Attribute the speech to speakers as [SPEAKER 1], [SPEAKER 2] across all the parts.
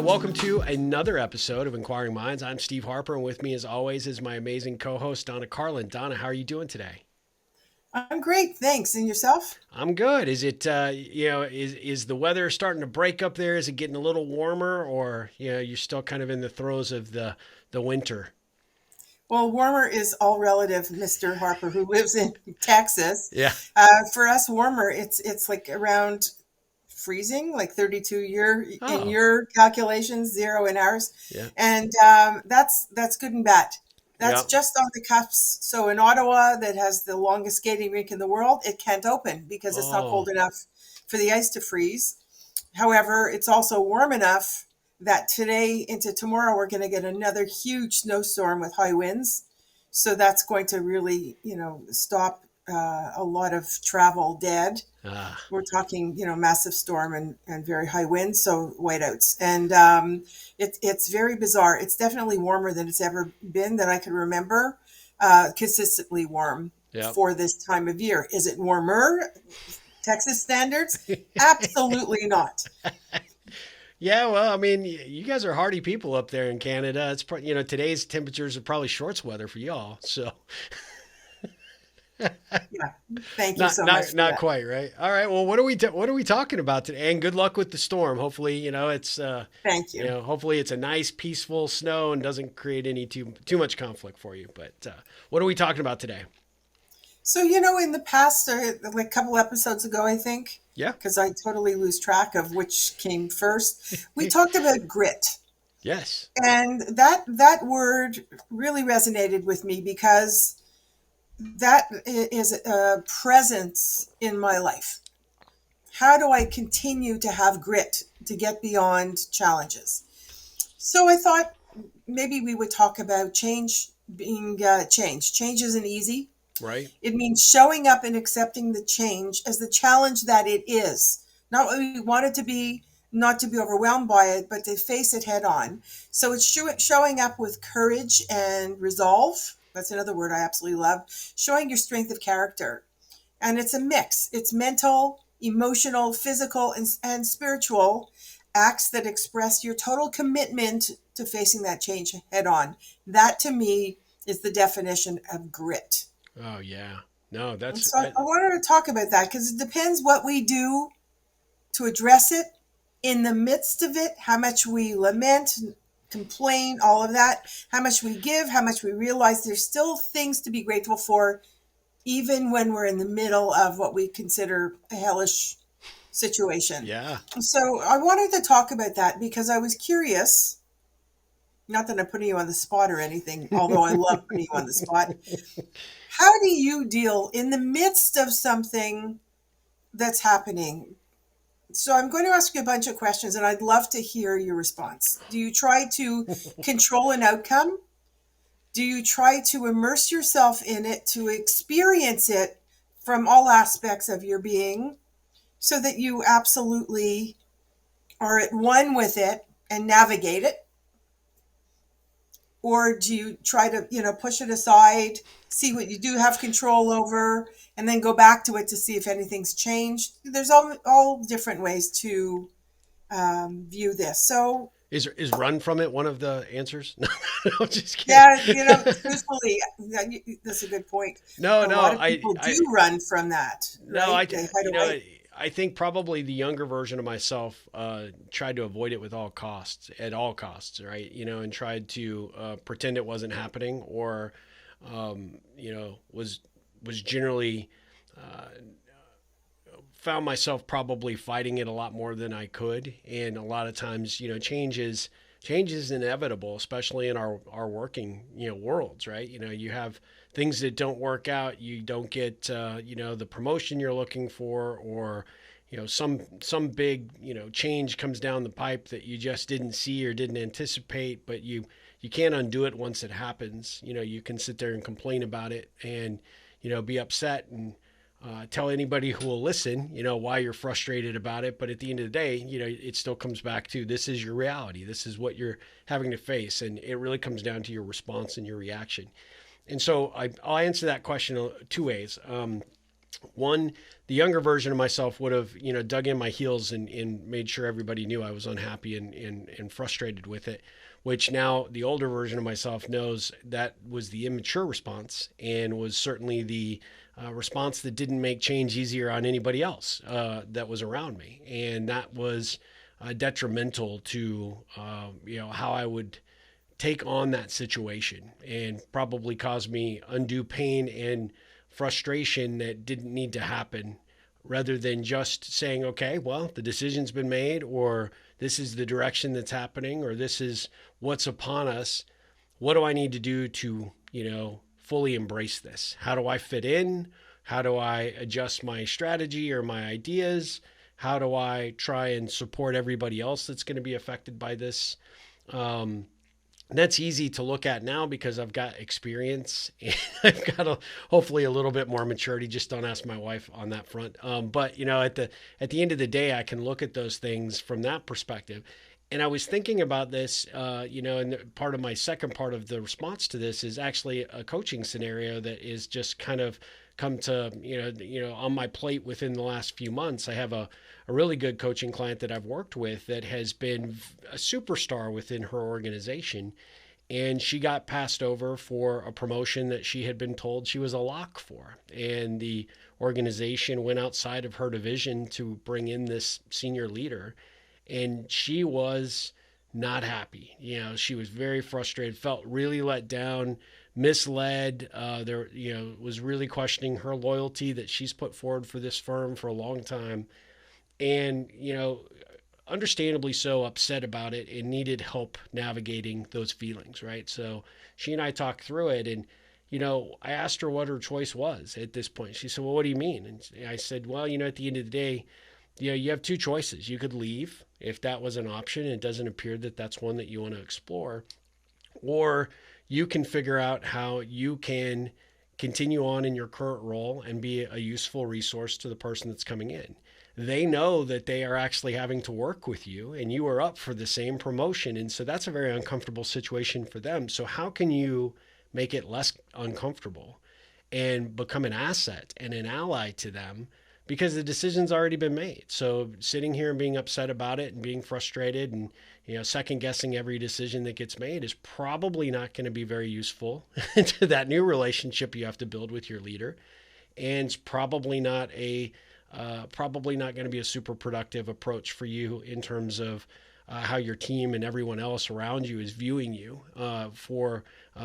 [SPEAKER 1] welcome to another episode of Inquiring Minds. I'm Steve Harper, and with me, as always, is my amazing co-host, Donna Carlin. Donna, how are you doing today?
[SPEAKER 2] I'm great, thanks. And yourself?
[SPEAKER 1] I'm good. Is it, is the weather starting to break up there? Is it getting a little warmer, or you're still kind of in the throes of the winter?
[SPEAKER 2] Well, warmer is all relative, Mr. Harper, who lives in Texas.
[SPEAKER 1] Yeah.
[SPEAKER 2] For us, warmer, it's like around freezing, like 32 in
[SPEAKER 1] Oh,
[SPEAKER 2] your calculations, zero in ours,
[SPEAKER 1] yeah.
[SPEAKER 2] and that's good and bad. That's
[SPEAKER 1] Yeah.
[SPEAKER 2] just on the cusp. So in Ottawa, that has the longest skating rink in the world, it can't open because it's not cold
[SPEAKER 1] Oh,
[SPEAKER 2] enough for the ice to freeze. However, it's also warm enough that today into tomorrow we're going to get another huge snowstorm with high winds. So that's going to really, stop a lot of travel dead.
[SPEAKER 1] ah,
[SPEAKER 2] We're talking, massive storm and very high winds, so whiteouts. And it's very bizarre. It's definitely warmer than it's ever been that I can remember, consistently warm
[SPEAKER 1] yep.
[SPEAKER 2] for this time of year. Is it warmer, Texas standards? Absolutely not.
[SPEAKER 1] Yeah, well, I mean, you guys are hardy people up there in Canada. Today's temperatures are probably shorts weather for y'all. So
[SPEAKER 2] Yeah. Thank you
[SPEAKER 1] not
[SPEAKER 2] so much
[SPEAKER 1] not
[SPEAKER 2] for
[SPEAKER 1] not
[SPEAKER 2] that.
[SPEAKER 1] quite, right? All right. Well, what are we talking about today? And good luck with the storm. Hopefully, it's
[SPEAKER 2] Thank you.
[SPEAKER 1] hopefully it's a nice peaceful snow and doesn't create any too much conflict for you. But what are we talking about today?
[SPEAKER 2] So, in the past, like a couple episodes ago, I think,
[SPEAKER 1] Yeah.
[SPEAKER 2] because I totally lose track of which came first, we talked about grit.
[SPEAKER 1] Yes.
[SPEAKER 2] And that word really resonated with me because that is a presence in my life. How do I continue to have grit to get beyond challenges? So I thought maybe we would talk about change being change. Change isn't easy.
[SPEAKER 1] Right.
[SPEAKER 2] It means showing up and accepting the change as the challenge that it is. Not what we want it to be, not to be overwhelmed by it, but to face it head on. So it's showing up with courage and resolve. That's another word I absolutely love. Showing your strength of character. And it's a mix. It's mental, emotional, physical, and spiritual acts that express your total commitment to facing that change head on. That to me is the definition of grit.
[SPEAKER 1] Oh yeah. No,
[SPEAKER 2] And
[SPEAKER 1] that's
[SPEAKER 2] so I wanted to talk about that because it depends what we do to address it in the midst of it, how much we lament, complain, all of that, how much we give, how much we realize there's still things to be grateful for, even when we're in the middle of what we consider a hellish situation.
[SPEAKER 1] yeah.
[SPEAKER 2] So I wanted to talk about that because I was curious. Not that I'm putting you on the spot or anything, although I love putting you on the spot. How do you deal in the midst of something that's happening? So I'm going to ask you a bunch of questions and I'd love to hear your response. Do you try to control an outcome? Do you try to immerse yourself in it to experience it from all aspects of your being so that you absolutely are at one with it and navigate it? Or do you try to, push it aside, see what you do have control over, and then go back to it to see if anything's changed? There's all different ways to view this. So,
[SPEAKER 1] Is run from it one of the answers? No, I'm just kidding.
[SPEAKER 2] yeah, truthfully, that's a good point.
[SPEAKER 1] No,
[SPEAKER 2] A
[SPEAKER 1] no,
[SPEAKER 2] lot of people do run from that,
[SPEAKER 1] no,
[SPEAKER 2] right? They hide away.
[SPEAKER 1] I think probably the younger version of myself tried to avoid it with all costs, at all costs, right? And tried to pretend it wasn't happening, or was generally found myself probably fighting it a lot more than I could, and a lot of times, change is inevitable, especially in our working worlds, right? You have things that don't work out, you don't get the promotion you're looking for, or some big change comes down the pipe that you just didn't see or didn't anticipate, but you can't undo it once it happens. You can sit there and complain about it, and be upset, and tell anybody who will listen, why you're frustrated about it. But at the end of the day, it still comes back to, this is your reality. This is what you're having to face. And it really comes down to your response and your reaction. And so I'll answer that question two ways. One, the younger version of myself would have, dug in my heels and made sure everybody knew I was unhappy and frustrated with it, which now the older version of myself knows that was the immature response and was certainly the response that didn't make change easier on anybody else that was around me. And that was detrimental to, how I would take on that situation and probably cause me undue pain and frustration that didn't need to happen, rather than just saying, okay, well, the decision's been made, or this is the direction that's happening, or this is what's upon us. What do I need to do to, fully embrace this? How do I fit in? How do I adjust my strategy or my ideas? How do I try and support everybody else that's going to be affected by this? Um, that's easy to look at now because I've got experience and I've got hopefully a little bit more maturity. Just don't ask my wife on that front. But at the end of the day, I can look at those things from that perspective. And I was thinking about this, and part of my second part of the response to this is actually a coaching scenario that is just kind of come to on my plate within the last few months. I have a really good coaching client that I've worked with that has been a superstar within her organization, and she got passed over for a promotion that she had been told she was a lock for, and the organization went outside of her division to bring in this senior leader, and she was not happy. She was very frustrated, felt really let down, misled. There, was really questioning her loyalty that she's put forward for this firm for a long time, and understandably so, upset about it and needed help navigating those feelings. Right. So she and I talked through it, and I asked her what her choice was at this point. She said, well, what do you mean? And I said, well, at the end of the day, you have two choices. You could leave if that was an option. It doesn't appear that that's one that you want to explore, or you can figure out how you can continue on in your current role and be a useful resource to the person that's coming in. They know that they are actually having to work with you and you are up for the same promotion. And so that's a very uncomfortable situation for them. So, how can you make it less uncomfortable and become an asset and an ally to them, because the decision's already been made? So sitting here and being upset about it and being frustrated and second guessing every decision that gets made is probably not going to be very useful to that new relationship you have to build with your leader, and it's probably not going to be a super productive approach for you in terms of how your team and everyone else around you is viewing you for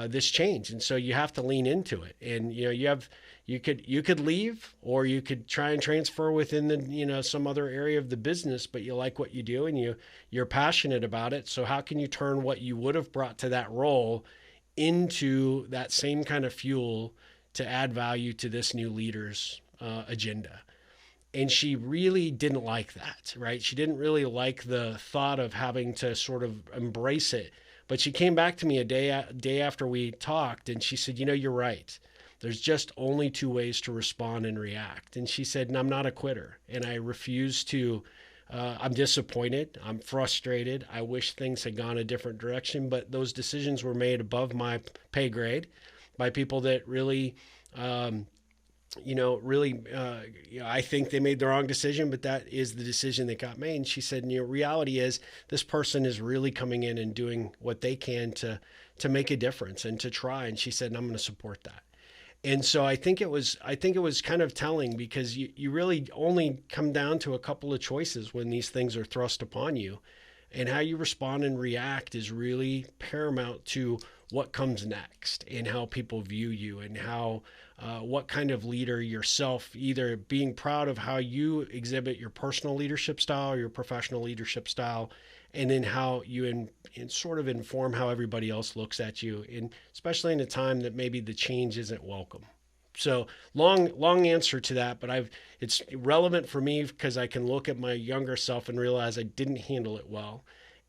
[SPEAKER 1] this change. And so you have to lean into it. And you could leave, or you could try and transfer within the some other area of the business, but you like what you do and you're passionate about it. So how can you turn what you would have brought to that role into that same kind of fuel to add value to this new leader's agenda? And she really didn't like that, right? She didn't really like the thought of having to sort of embrace it. But she came back to me a day after we talked, and she said, you're right. There's just only two ways to respond and react. And she said, and I'm not a quitter, and I refuse to. I'm disappointed. I'm frustrated. I wish things had gone a different direction, but those decisions were made above my pay grade by people that really I think they made the wrong decision, but that is the decision that got made. And she said, reality is this person is really coming in and doing what they can to make a difference and to try. And she said, and I'm going to support that. And so I think it was kind of telling, because you really only come down to a couple of choices when these things are thrust upon you. And how you respond and react is really paramount to what comes next and how people view you, and how what kind of leader yourself, either being proud of how you exhibit your personal leadership style or your professional leadership style, and then how you sort of inform how everybody else looks at you, and especially in a time that maybe the change isn't welcome. So long answer to that, but it's relevant for me because I can look at my younger self and realize I didn't handle it well.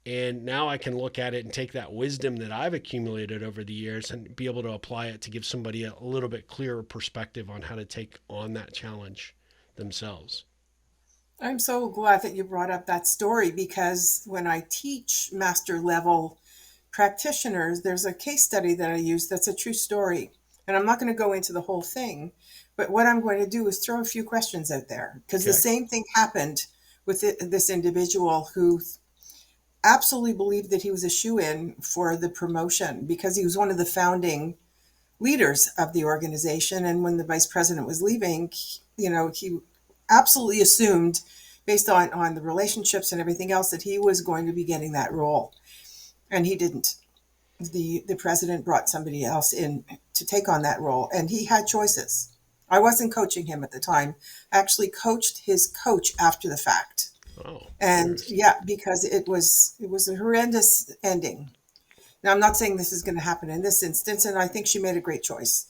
[SPEAKER 1] And now I can look at it and take that wisdom that I've accumulated over the years and be able to apply it to give somebody a little bit clearer perspective on how to take on that challenge themselves.
[SPEAKER 2] I'm so glad that you brought up that story, because when I teach master level practitioners, there's a case study that I use that's a true story. And I'm not going to go into the whole thing, but what I'm going to do is throw a few questions out there, because the
[SPEAKER 1] Okay.
[SPEAKER 2] same thing happened with this individual who absolutely believed that he was a shoe-in for the promotion because he was one of the founding leaders of the organization. And when the vice president was leaving, he absolutely assumed, based on the relationships and everything else, that he was going to be getting that role. And he didn't. The president brought somebody else in to take on that role, and he had choices. I wasn't coaching him at the time. I actually coached his coach after the fact.
[SPEAKER 1] Oh,
[SPEAKER 2] And
[SPEAKER 1] interesting.
[SPEAKER 2] yeah, because it was a horrendous ending. Now, I'm not saying this is going to happen in this instance, and I think she made a great choice.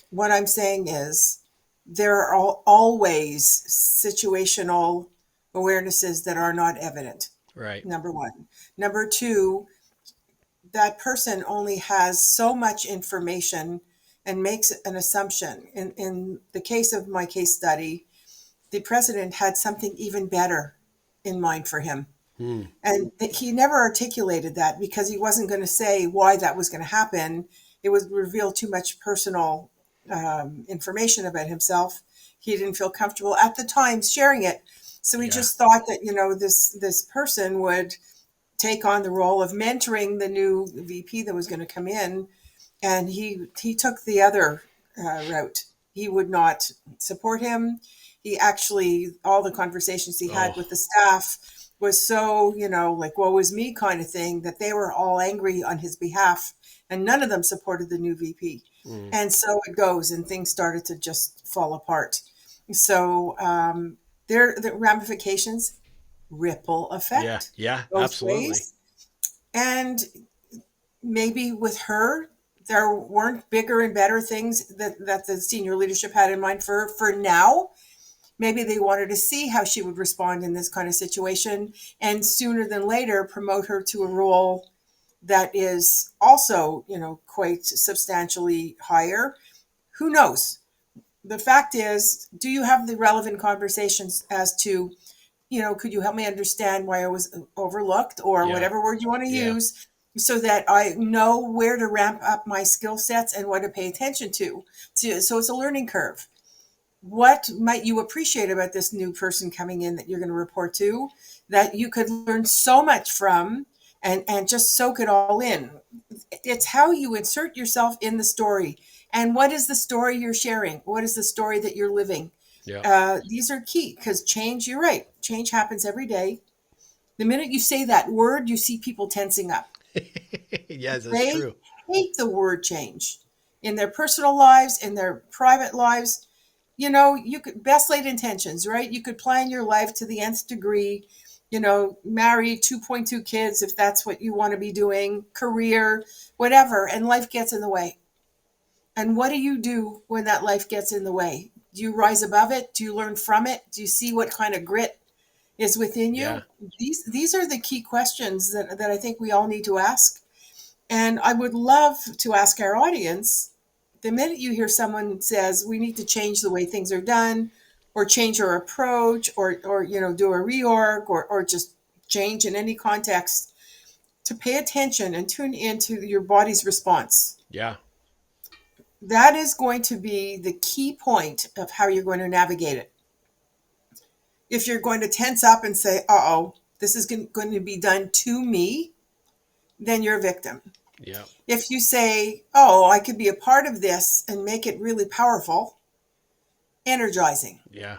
[SPEAKER 2] What I'm saying is there are always situational awarenesses that are not evident.
[SPEAKER 1] Right.
[SPEAKER 2] Number one. Number two, that person only has so much information and makes an assumption. In the case of my case study, the president had something even better in mind for him.
[SPEAKER 1] Hmm.
[SPEAKER 2] And he never articulated that because he wasn't going to say why that was going to happen. It would reveal too much personal information about himself. He didn't feel comfortable at the time sharing it. So he
[SPEAKER 1] Yeah.
[SPEAKER 2] just thought that, this person would take on the role of mentoring the new VP that was going to come in, and he took the other route. He would not support him. He actually, all the conversations he had
[SPEAKER 1] Oh.
[SPEAKER 2] with the staff was so, like woe is me kind of thing, that they were all angry on his behalf, and none of them supported the new VP.
[SPEAKER 1] Hmm.
[SPEAKER 2] And so it goes, and things started to just fall apart. So there, the ramifications, ripple
[SPEAKER 1] Yeah.
[SPEAKER 2] effect
[SPEAKER 1] Yeah.
[SPEAKER 2] both
[SPEAKER 1] Absolutely.
[SPEAKER 2] ways. And maybe with her, there weren't bigger and better things that the senior leadership had in mind for now. Maybe they wanted to see how she would respond in this kind of situation, and sooner than later promote her to a role that is also, quite substantially higher. Who knows? The fact is, do you have the relevant conversations as to, could you help me understand why I was overlooked, or
[SPEAKER 1] Yeah.
[SPEAKER 2] whatever word you want to
[SPEAKER 1] Yeah.
[SPEAKER 2] use, so that I know where to ramp up my skill sets and what to pay attention to. So it's a learning curve. What might you appreciate about this new person coming in that you're going to report to, that you could learn so much from, and just soak it all in? It's how you insert yourself in the story. And what is the story you're sharing? What is the story that you're living?
[SPEAKER 1] Yeah.
[SPEAKER 2] These are key, because change, you're right, change happens every day. The minute you say that word, you see people tensing up.
[SPEAKER 1] Yes, that's
[SPEAKER 2] They
[SPEAKER 1] true.
[SPEAKER 2] hate the word change in their personal lives, in their private lives. You could, best laid intentions, right? You could plan your life to the nth degree, marry 2.2 kids if that's what you want to be doing, career, whatever, and life gets in the way. And what do you do when that life gets in the way? Do you rise above it? Do you learn from it? Do you see what kind of grit is within
[SPEAKER 1] Yeah.
[SPEAKER 2] you? These are the key questions that I think we all need to ask. And I would love to ask our audience, the minute you hear someone says we need to change the way things are done, or change our approach, or do a reorg, or just change in any context, to pay attention and tune into your body's response.
[SPEAKER 1] Yeah.
[SPEAKER 2] That is going to be the key point of how you're going to navigate it. If you're going to tense up and say, uh-oh, this is going to be done to me, then you're a victim.
[SPEAKER 1] Yeah.
[SPEAKER 2] If you say, oh, I could be a part of this and make it really powerful, energizing.
[SPEAKER 1] Yeah.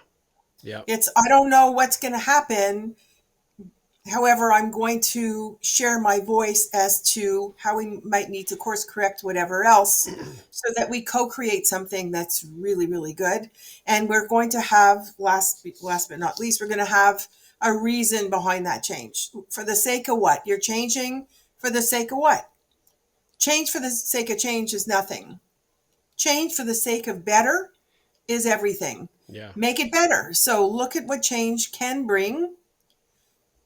[SPEAKER 1] Yeah.
[SPEAKER 2] It's, I don't know what's going to happen. However, I'm going to share my voice as to how we might need to course correct whatever else, so that we co-create something that's really, really good. And we're going to have, last but not least, we're going to have a reason behind that change. For the sake of what? You're changing for the sake of what? Change for the sake of change is nothing. Change for the sake of better is everything.
[SPEAKER 1] Yeah.
[SPEAKER 2] Make it better. So look at what change can bring.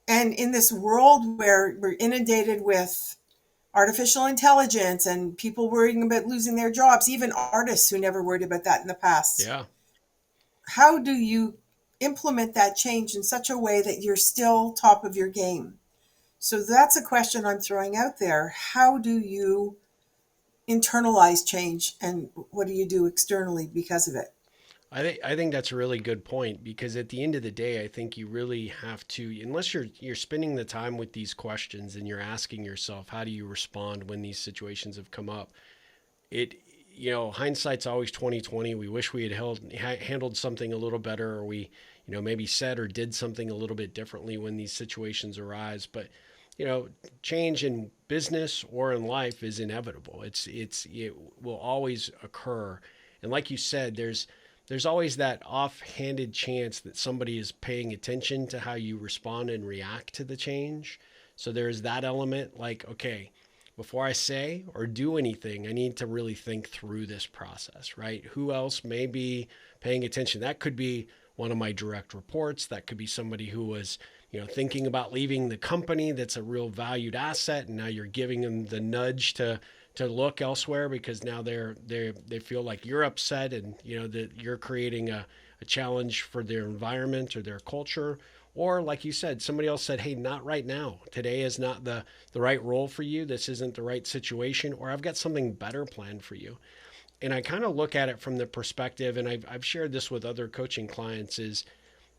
[SPEAKER 2] And in this world where we're inundated with artificial intelligence and people worrying about losing their jobs, even artists who never worried about that in the past,
[SPEAKER 1] Yeah.
[SPEAKER 2] how do you implement that change in such a way that you're still top of your game? So that's a question I'm throwing out there. How do you internalize change, and what do you do externally because of it?
[SPEAKER 1] I think that's a really good point because at the end of the day, I think you really have to, unless you're spending the time with these questions and you're asking yourself, how do you respond when these situations have come up? It, hindsight's always 2020. We wish we had handled something a little better, or we, maybe said or did something a little bit differently when these situations arise. But change in business or in life is inevitable. It will always occur, and like you said, there's always that offhanded chance that somebody is paying attention to how you respond and react to the change. So there's that element, like, okay, before I say or do anything, I need to really think through this process, right? Who else may be paying attention? That could be one of my direct reports. That could be somebody who was, thinking about leaving the company that's a real valued asset. And now you're giving them the nudge to look elsewhere because now they feel like you're upset and that you're creating a challenge for their environment or their culture. Or like you said, somebody else said, hey, not right now. Today is not the right role for you. This isn't the right situation. Or I've got something better planned for you. And I kind of look at it from the perspective, and I've shared this with other coaching clients, is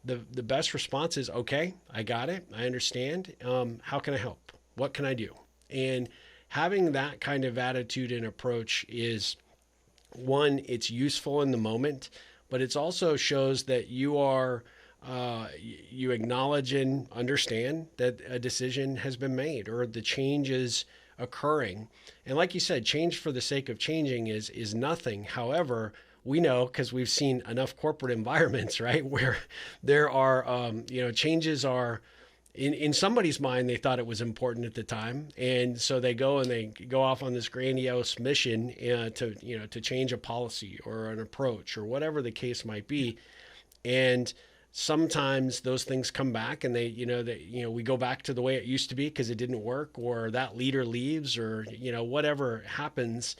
[SPEAKER 1] the best response is, okay, I got it. I understand. How can I help? What can I do? And having that kind of attitude and approach is, one, it's useful in the moment, but it also shows that you acknowledge and understand that a decision has been made or the change is occurring. And like you said, change for the sake of changing is nothing. However, we know because we've seen enough corporate environments, right, where there are, changes are in somebody's mind, they thought it was important at the time, and so they go off on this grandiose mission to change a policy or an approach or whatever the case might be, and sometimes those things come back and we go back to the way it used to be because it didn't work, or that leader leaves, or whatever happens.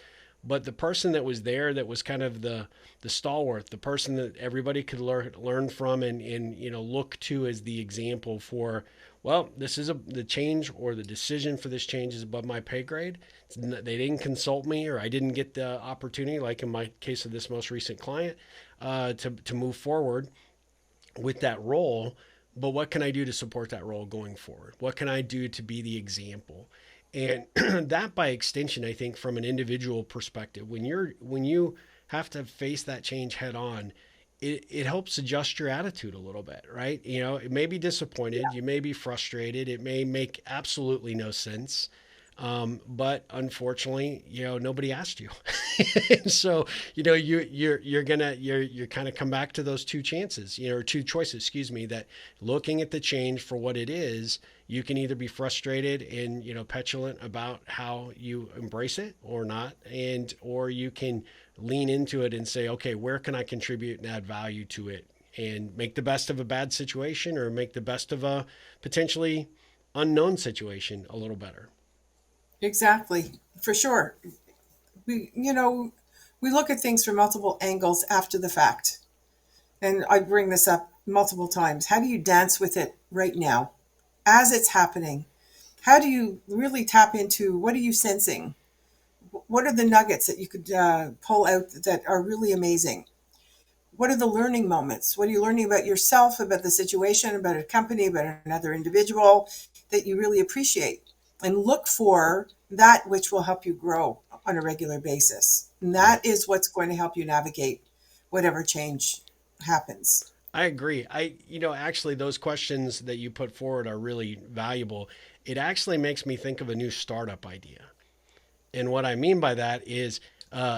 [SPEAKER 1] But the person that was there, that was kind of the stalwart, the person that everybody could learn from and look to as the example for, well, this is the change or the decision for this change is above my pay grade. They didn't consult me, or I didn't get the opportunity, like in my case of this most recent client, to move forward with that role. But what can I do to support that role going forward? What can I do to be the example? And that, by extension, I think from an individual perspective, when you have to face that change head on, it helps adjust your attitude a little bit, right? It may be disappointed, you may be frustrated, it may make absolutely no sense. But unfortunately, nobody asked you. So, you're kind of come back to those two chances, or two choices, excuse me, that looking at the change for what it is, you can either be frustrated and, petulant about how you embrace it or not. Or you can lean into it and say, okay, where can I contribute and add value to it and make the best of a bad situation, or make the best of a potentially unknown situation a little better.
[SPEAKER 2] Exactly, for sure. We look at things from multiple angles after the fact. And I bring this up multiple times. How do you dance with it right now as it's happening? How do you really tap into, what are you sensing? What are the nuggets that you could pull out that are really amazing? What are the learning moments? What are you learning about yourself, about the situation, about a company, about another individual that you really appreciate? And look for that which will help you grow on a regular basis. And
[SPEAKER 1] Yeah.
[SPEAKER 2] that is what's going to help you navigate whatever change happens.
[SPEAKER 1] I agree. Actually, those questions that you put forward are really valuable. It actually makes me think of a new startup idea. And what I mean by that is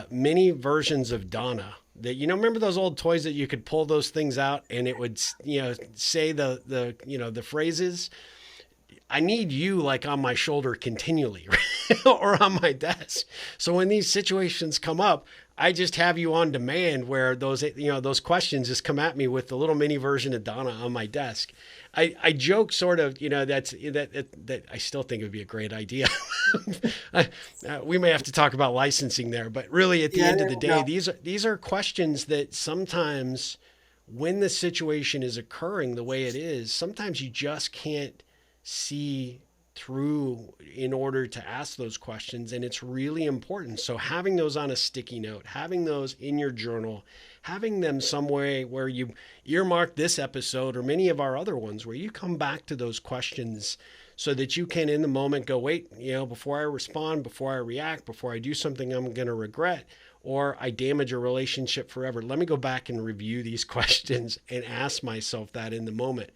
[SPEAKER 1] many versions of Donna. That, remember those old toys that you could pull those things out and it would, say the phrases. I need you like on my shoulder continually, or on my desk. So when these situations come up, I just have you on demand, where those questions just come at me with the little mini version of Donna on my desk. I joke sort of, that I still think it would be a great idea. We may have to talk about licensing there, but really at the
[SPEAKER 2] Yeah,
[SPEAKER 1] end of the day,
[SPEAKER 2] no,
[SPEAKER 1] these are questions that sometimes, when the situation is occurring the way it is, sometimes you just can't see through in order to ask those questions. And it's really important. So having those on a sticky note, having those in your journal, having them some way where you earmark this episode or many of our other ones where you come back to those questions so that you can in the moment go, wait, before I respond, before I react, before I do something I'm going to regret, or I damage a relationship forever, let me go back and review these questions and ask myself that in the moment.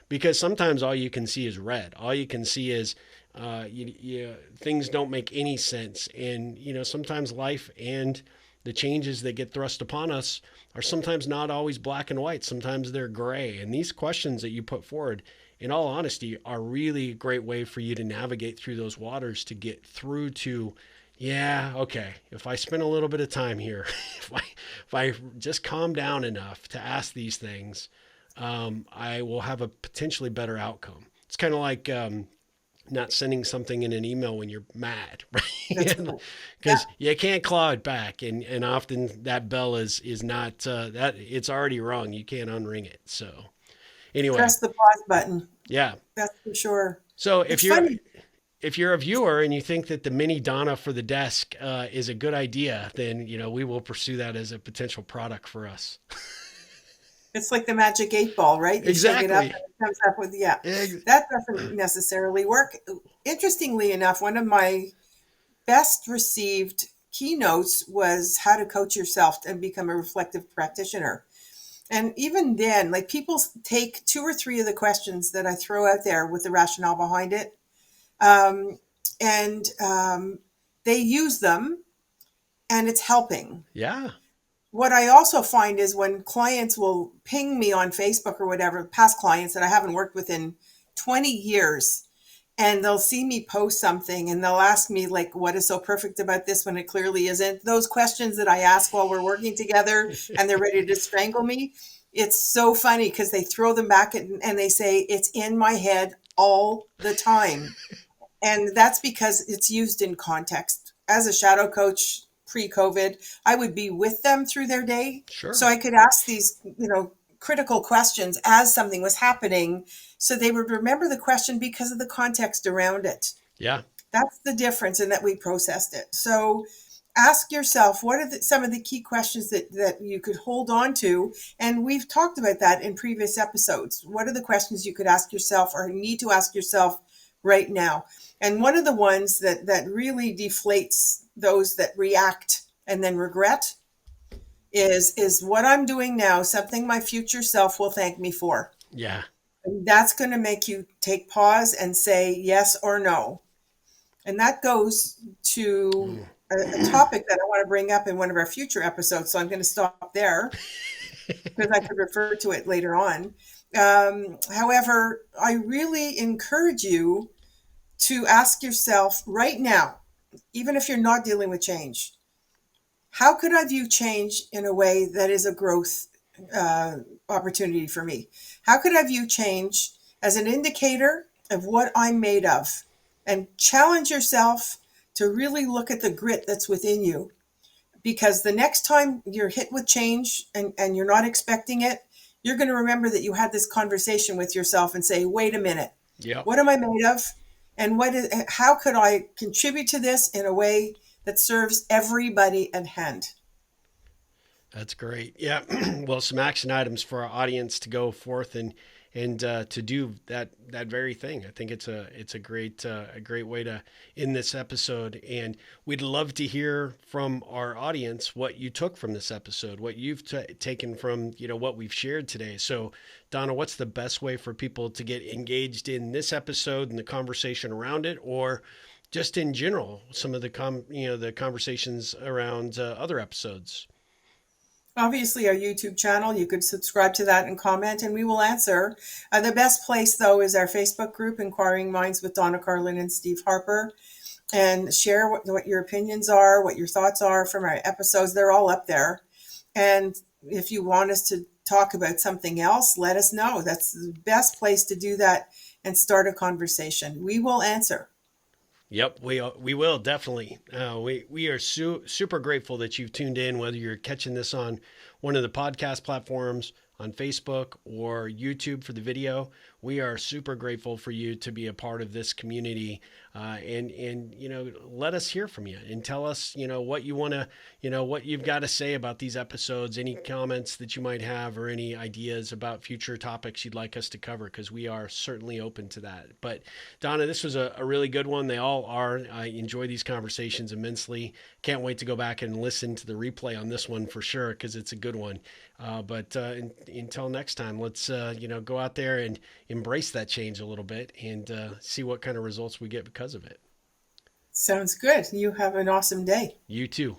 [SPEAKER 1] Because sometimes all you can see is red. All you can see is things don't make any sense. And, sometimes life and the changes that get thrust upon us are sometimes not always black and white. Sometimes they're gray. And these questions that you put forward, in all honesty, are really a great way for you to navigate through those waters to get through to, yeah, okay, if I spend a little bit of time here, if I just calm down enough to ask these things, I will have a potentially better outcome. It's kind of like not sending something in an email when you're mad,
[SPEAKER 2] That's
[SPEAKER 1] right?
[SPEAKER 2] cool. Yeah.
[SPEAKER 1] Because you can't claw it back, and often that bell is not that it's already rung. You can't unring it. So anyway,
[SPEAKER 2] Press the pause button.
[SPEAKER 1] yeah.
[SPEAKER 2] That's for sure.
[SPEAKER 1] So
[SPEAKER 2] It's funny.
[SPEAKER 1] if you're a viewer and you think that the mini Donna for the desk is a good idea, then we will pursue that as a potential product for us.
[SPEAKER 2] It's like the magic 8 ball, right? You shake it up and
[SPEAKER 1] Exactly.
[SPEAKER 2] it comes up with, yeah. That doesn't necessarily work. Interestingly enough, one of my best received keynotes was how to coach yourself and become a reflective practitioner. And even then, like, people take 2 or 3 of the questions that I throw out there with the rationale behind it, um, and they use them, and it's helping.
[SPEAKER 1] Yeah.
[SPEAKER 2] What I also find is when clients will ping me on Facebook or whatever, past clients that I haven't worked with in 20 years, and they'll see me post something and they'll ask me, like, what is so perfect about this when it clearly isn't? Those questions that I ask while we're working together and they're ready to strangle me. It's so funny because they throw them back and they say, it's in my head all the time. And that's because it's used in context. As a shadow coach pre-COVID, I would be with them through their day. So
[SPEAKER 1] Sure.
[SPEAKER 2] I could ask these, critical questions as something was happening. So they would remember the question because of the context around it.
[SPEAKER 1] Yeah.
[SPEAKER 2] That's the difference in that we processed it. So ask yourself, what are some of the key questions that you could hold on to? And we've talked about that in previous episodes. What are the questions you could ask yourself or need to ask yourself right now? And one of the ones that really deflates those that react and then regret is what I'm doing now something my future self will thank me for?
[SPEAKER 1] Yeah.
[SPEAKER 2] And that's going to make you take pause and say yes or no. And that goes to a topic that I want to bring up in one of our future episodes. So I'm going to stop there because I could refer to it later on. However, I really encourage you to ask yourself right now, even if you're not dealing with change, how could I view change in a way that is a growth opportunity for me? How could I view change as an indicator of what I'm made of? And challenge yourself to really look at the grit that's within you. Because the next time you're hit with change and you're not expecting it, you're going to remember that you had this conversation with yourself and say, wait a minute,
[SPEAKER 1] Yep.
[SPEAKER 2] what am I made of? And how could I contribute to this in a way that serves everybody at hand?
[SPEAKER 1] That's great. Yeah. Well, some action items for our audience to go forth and to do that very thing. I think it's a great way to end this episode. And we'd love to hear from our audience what you took from this episode, what you've taken from what we've shared today. So, Donna, what's the best way for people to get engaged in this episode and the conversation around it, or just in general, some of the conversations around other episodes?
[SPEAKER 2] Obviously, our YouTube channel, you could subscribe to that and comment, and we will answer. The best place, though, is our Facebook group, Inquiring Minds with Donna Carlin and Steve Harper, and share what your opinions are, what your thoughts are from our episodes. They're all up there. And if you want us to talk about something else, let us know. That's the best place to do that and start a conversation. We will answer.
[SPEAKER 1] Yep, we will definitely. We are super grateful that you've tuned in, whether you're catching this on one of the podcast platforms, on Facebook or YouTube for the video. We are super grateful for you to be a part of this community, and let us hear from you and tell us what you want to what you've got to say about these episodes, any comments that you might have, or any ideas about future topics you'd like us to cover, because we are certainly open to that. But Donna, this was a really good one. They all are. I enjoy these conversations immensely. Can't wait to go back and listen to the replay on this one for sure, because it's a good one. But until next time, let's go out there and embrace that change a little bit, and see what kind of results we get because of it.
[SPEAKER 2] Sounds good. You have an awesome day.
[SPEAKER 1] You too.